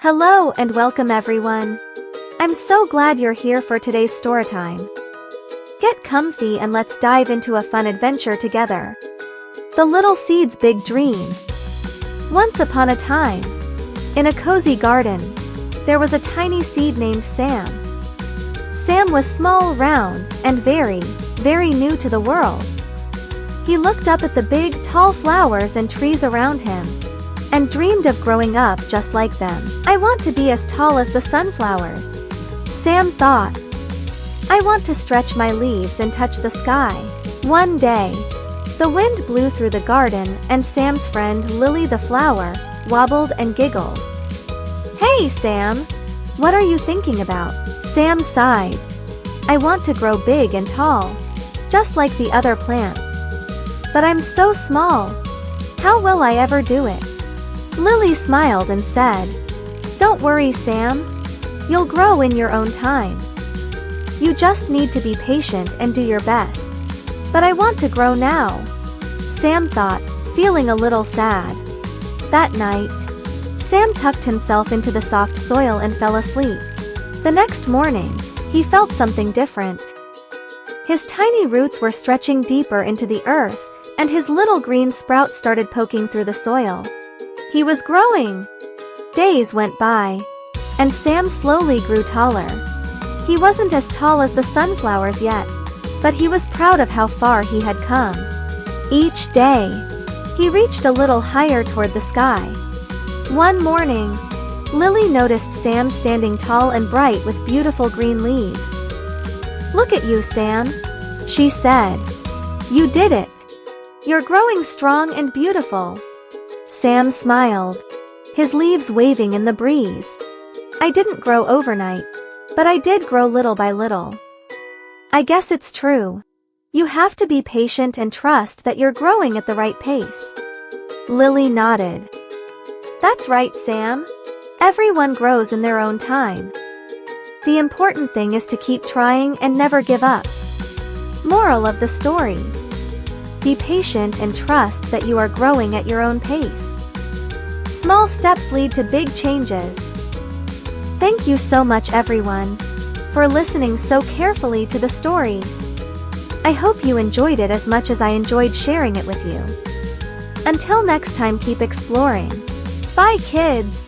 Hello and welcome everyone. I'm so glad you're here for today's story time. Get comfy and let's dive into a fun adventure together. The Little Seed's Big Dream. Once upon a time, in a cozy garden, there was a tiny seed named Sam. Sam was small, round, and very new to the world. He looked up at the big, tall flowers and trees around him, and dreamed of growing up just like them. I want to be as tall as the sunflowers, Sam thought. I want to stretch my leaves and touch the sky. One day, the wind blew through the garden and Sam's friend Lily the flower wobbled and giggled. Hey Sam, what are you thinking about? Sam sighed. I want to grow big and tall, just like the other plants. But I'm so small. How will I ever do it? Lily smiled and said, Don't worry, Sam. You'll grow in your own time. You just need to be patient and do your best. But I want to grow now, Sam thought, feeling a little sad. That night, Sam tucked himself into the soft soil and fell asleep. The next morning, he felt something different. His tiny roots were stretching deeper into the earth, and his little green sprouts started poking through the soil. He was growing. Days went by, and Sam slowly grew taller. He wasn't as tall as the sunflowers yet, but he was proud of how far he had come. Each day, he reached a little higher toward the sky. One morning, Lily noticed Sam standing tall and bright with beautiful green leaves. Look at you, Sam, she said. You did it. You're growing strong and beautiful. Sam smiled, his leaves waving in the breeze. I didn't grow overnight, but I did grow little by little. I guess it's true. You have to be patient and trust that you're growing at the right pace. Lily nodded. That's right, Sam. Everyone grows in their own time. The important thing is to keep trying and never give up. Moral of the story. Be patient and trust that you are growing at your own pace. Small steps lead to big changes. Thank you so much everyone, for listening so carefully to the story. I hope you enjoyed it as much as I enjoyed sharing it with you. Until next time, keep exploring. Bye kids!